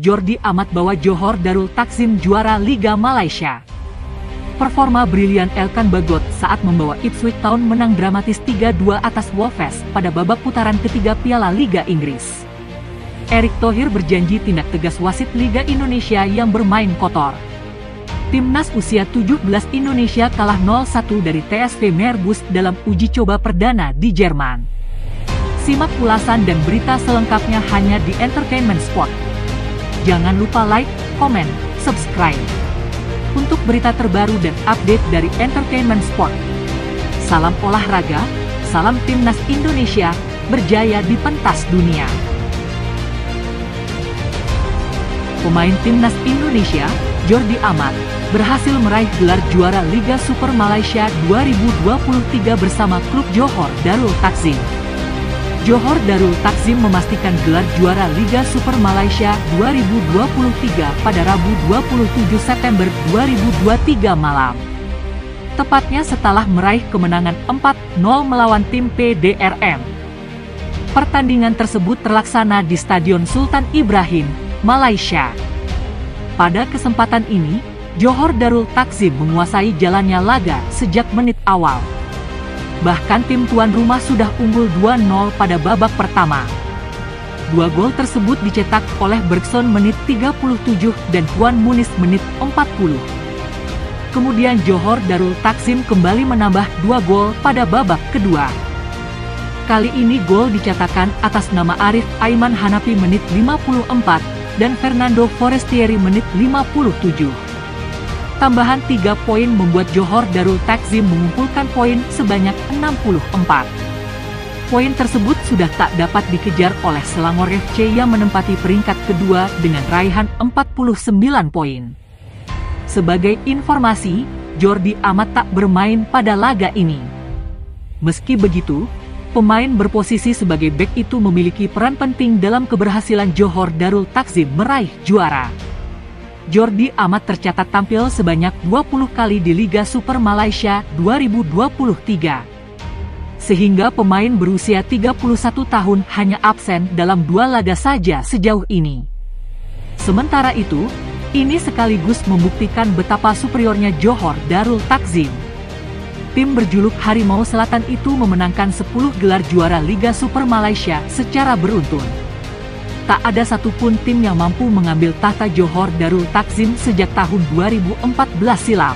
Jordi Amat bawa Johor Darul Takzim juara Liga Malaysia. Performa brilian Elkan Bagot saat membawa Ipswich Town menang dramatis 3-2 atas Wolves pada babak putaran ketiga Piala Liga Inggris. Erick Thohir berjanji tindak tegas wasit Liga Indonesia yang bermain kotor. Timnas usia 17 Indonesia kalah 0-1 dari TSV Meerbus dalam uji coba perdana di Jerman. Simak ulasan dan berita selengkapnya hanya di Entertainment Sport. Jangan lupa like, komen, subscribe untuk berita terbaru dan update dari Entertainment Sport. Salam olahraga, salam Timnas Indonesia, berjaya di pentas dunia. Pemain Timnas Indonesia, Jordi Amat, berhasil meraih gelar juara Liga Super Malaysia 2023 bersama klub Johor Darul Takzim. Johor Darul Takzim memastikan gelar juara Liga Super Malaysia 2023 pada Rabu 27 September 2023 malam. Tepatnya setelah meraih kemenangan 4-0 melawan tim PDRM. Pertandingan tersebut terlaksana di Stadion Sultan Ibrahim, Malaysia. Pada kesempatan ini, Johor Darul Takzim menguasai jalannya laga sejak menit awal. Bahkan tim tuan rumah sudah unggul 2-0 pada babak pertama. Dua gol tersebut dicetak oleh Bergson menit 37 dan Juan Muniz menit 40. Kemudian Johor Darul Takzim kembali menambah 2 gol pada babak kedua. Kali ini gol dicatatkan atas nama Arif Aiman Hanafi menit 54 dan Fernando Forestieri menit 57. Tambahan 3 poin membuat Johor Darul Takzim mengumpulkan poin sebanyak 64. Poin tersebut sudah tak dapat dikejar oleh Selangor FC yang menempati peringkat kedua dengan raihan 49 poin. Sebagai informasi, Jordi Amat tak bermain pada laga ini. Meski begitu, pemain berposisi sebagai bek itu memiliki peran penting dalam keberhasilan Johor Darul Takzim meraih juara. Jordi Amat tercatat tampil sebanyak 20 kali di Liga Super Malaysia 2023. Sehingga pemain berusia 31 tahun hanya absen dalam 2 laga saja sejauh ini. Sementara itu, ini sekaligus membuktikan betapa superiornya Johor Darul Takzim. Tim berjuluk Harimau Selatan itu memenangkan 10 gelar juara Liga Super Malaysia secara beruntun. Tak ada satupun tim yang mampu mengambil tahta Johor Darul Takzim sejak tahun 2014 silam.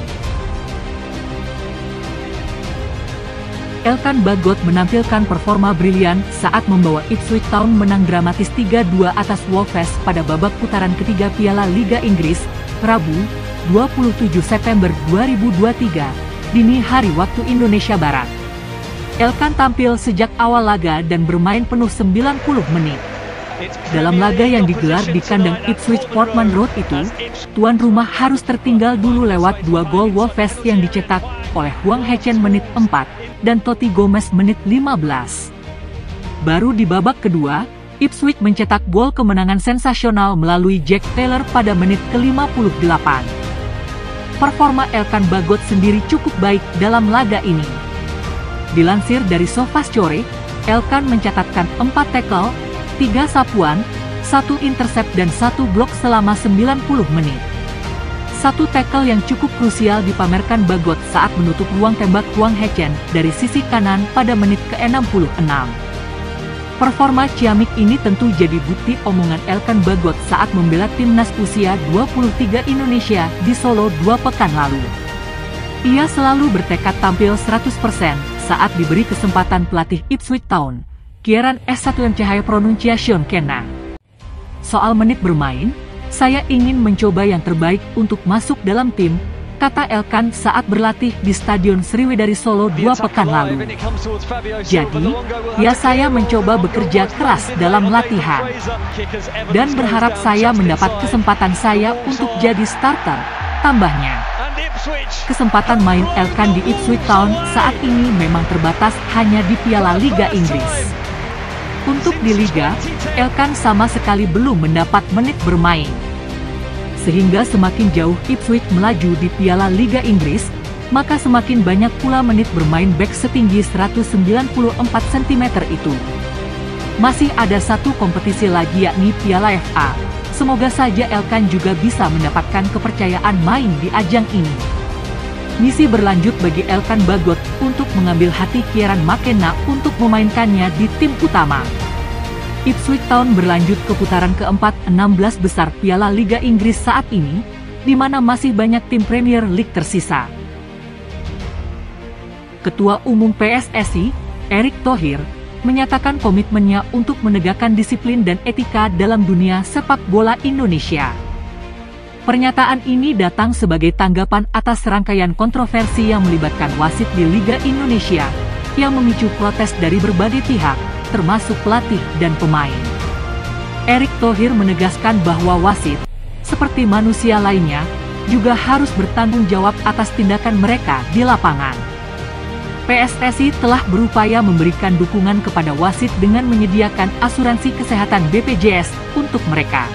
Elkan Bagot menampilkan performa brilian saat membawa Ipswich Town menang dramatis 3-2 atas Wolves pada babak putaran ketiga Piala Liga Inggris, Rabu, 27 September 2023, dini hari waktu Indonesia Barat. Elkan tampil sejak awal laga dan bermain penuh 90 menit. Dalam laga yang digelar di kandang Ipswich Portman Road itu, tuan rumah harus tertinggal dulu lewat 2 gol Wolves yang dicetak oleh Huang Hecen menit 4 dan Totti Gomez menit 15. Baru di babak kedua, Ipswich mencetak gol kemenangan sensasional melalui Jack Taylor pada menit ke-58. Performa Elkan Bagot sendiri cukup baik dalam laga ini. Dilansir dari SofaScore, Elkan mencatatkan 4 tackle, 3 sapuan, 1 intercept dan 1 blok selama 90 menit. 1 tackle yang cukup krusial dipamerkan Bagot saat menutup ruang tembak Huang Hecen dari sisi kanan pada menit ke-66. Performa ciamik ini tentu jadi bukti omongan Elkan Bagot saat membela timnas usia 23 Indonesia di Solo 2 pekan lalu. Ia selalu bertekad tampil 100% saat diberi kesempatan pelatih Ipswich Town, Kieran S1M Cahaya Pronunciation Kena. Soal menit bermain, saya ingin mencoba yang terbaik untuk masuk dalam tim, kata Elkan saat berlatih di Stadion Sriwedari Solo 2 pekan lalu. Jadi, ya saya mencoba bekerja keras dalam latihan. Dan berharap saya mendapat kesempatan saya untuk jadi starter, tambahnya. Kesempatan main Elkan di Ipswich Town saat ini memang terbatas hanya di Piala Liga Inggris. Untuk di Liga, Elkan sama sekali belum mendapat menit bermain. Sehingga semakin jauh Ipswich melaju di Piala Liga Inggris, maka semakin banyak pula menit bermain bek setinggi 194 cm itu. Masih ada satu kompetisi lagi yakni Piala FA, Semoga saja Elkan juga bisa mendapatkan kepercayaan main di ajang ini. Misi berlanjut bagi Elkan Bagot untuk mengambil hati Kieran McKenna untuk memainkannya di tim utama. Ipswich Town berlanjut ke putaran keempat 16 besar Piala Liga Inggris saat ini, di mana masih banyak tim Premier League tersisa. Ketua Umum PSSI, Erick Thohir, menyatakan komitmennya untuk menegakkan disiplin dan etika dalam dunia sepak bola Indonesia. Pernyataan ini datang sebagai tanggapan atas rangkaian kontroversi yang melibatkan wasit di Liga Indonesia, yang memicu protes dari berbagai pihak, termasuk pelatih dan pemain. Erick Thohir menegaskan bahwa wasit, seperti manusia lainnya, juga harus bertanggung jawab atas tindakan mereka di lapangan. PSSI telah berupaya memberikan dukungan kepada wasit dengan menyediakan asuransi kesehatan BPJS untuk mereka.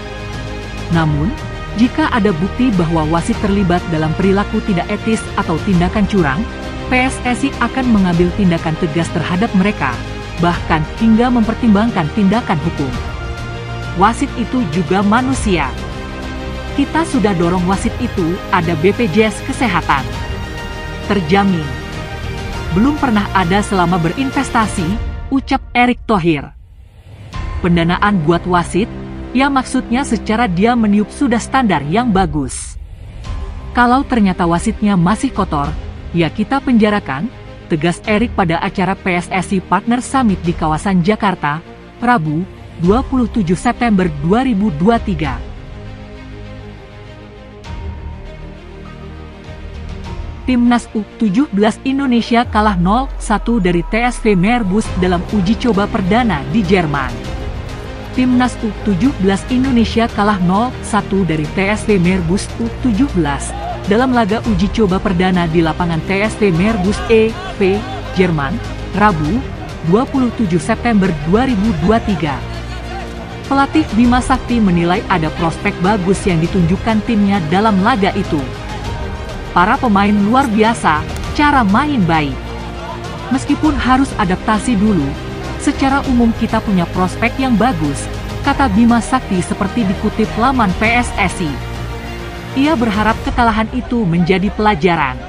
Namun, jika ada bukti bahwa wasit terlibat dalam perilaku tidak etis atau tindakan curang, PSSI akan mengambil tindakan tegas terhadap mereka, bahkan hingga mempertimbangkan tindakan hukum. Wasit itu juga manusia. Kita sudah dorong wasit itu ada BPJS Kesehatan. Terjamin. Belum pernah ada selama berinvestasi, ucap Erick Thohir. Pendanaan buat wasit, ya maksudnya secara dia meniup sudah standar yang bagus. Kalau ternyata wasitnya masih kotor, ya kita penjarakan, tegas Erick pada acara PSSI Partner Summit di kawasan Jakarta, Rabu, 27 September 2023. Timnas U17 Indonesia kalah 0-1 dari TSV Meerbus dalam uji coba perdana di Jerman. Timnas U17 Indonesia kalah 0-1 dari TSV Meerbus U17 dalam laga uji coba perdana di lapangan TSV Meerbus e.V. Jerman, Rabu, 27 September 2023. Pelatih Bima Sakti menilai ada prospek bagus yang ditunjukkan timnya dalam laga itu. Para pemain luar biasa, cara main baik. Meskipun harus adaptasi dulu, secara umum kita punya prospek yang bagus, kata Bima Sakti seperti dikutip laman PSSI. Ia berharap kekalahan itu menjadi pelajaran.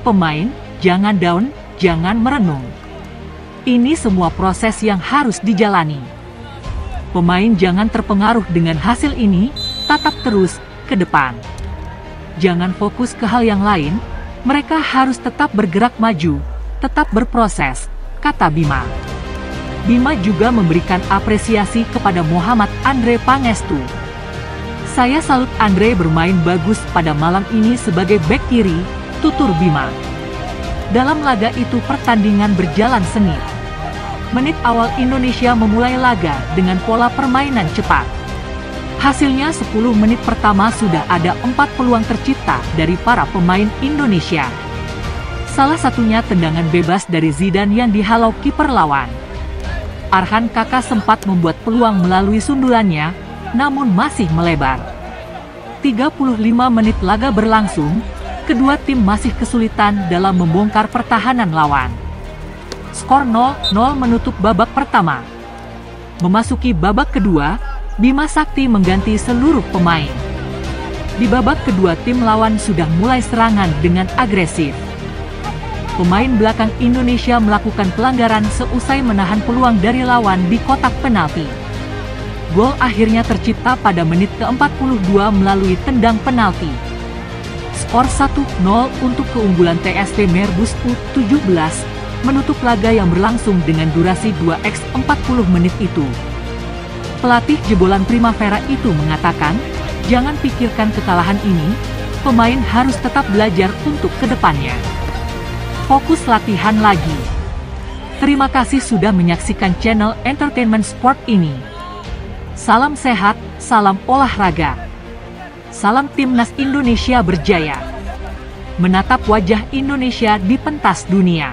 Pemain, jangan down, jangan merenung. Ini semua proses yang harus dijalani. Pemain jangan terpengaruh dengan hasil ini, tatap terus ke depan. Jangan fokus ke hal yang lain, mereka harus tetap bergerak maju, tetap berproses, kata Bima. Bima juga memberikan apresiasi kepada Muhammad Andre Pangestu. Saya salut Andre bermain bagus pada malam ini sebagai bek kiri, tutur Bima. Dalam laga itu pertandingan berjalan sengit. Menit awal Indonesia memulai laga dengan pola permainan cepat. Hasilnya 10 menit pertama sudah ada 4 peluang tercipta dari para pemain Indonesia. Salah satunya tendangan bebas dari Zidane yang dihalau kiper lawan. Arhan Kakak sempat membuat peluang melalui sundulannya, namun masih melebar. 35 menit laga berlangsung, kedua tim masih kesulitan dalam membongkar pertahanan lawan. Skor 0-0 menutup babak pertama. Memasuki babak kedua, Bima Sakti mengganti seluruh pemain. Di babak kedua tim lawan sudah mulai serangan dengan agresif. Pemain belakang Indonesia melakukan pelanggaran seusai menahan peluang dari lawan di kotak penalti. Gol akhirnya tercipta pada menit ke-42 melalui tendang penalti. Skor 1-0 untuk keunggulan TSV Meerbus U17 menutup laga yang berlangsung dengan durasi 2x 40 menit itu. Pelatih jebolan Primavera itu mengatakan, jangan pikirkan kekalahan ini, pemain harus tetap belajar untuk kedepannya. Fokus latihan lagi. Terima kasih sudah menyaksikan channel Entertainment Sport ini. Salam sehat, salam olahraga. Salam Timnas Indonesia berjaya. Menatap wajah Indonesia di pentas dunia.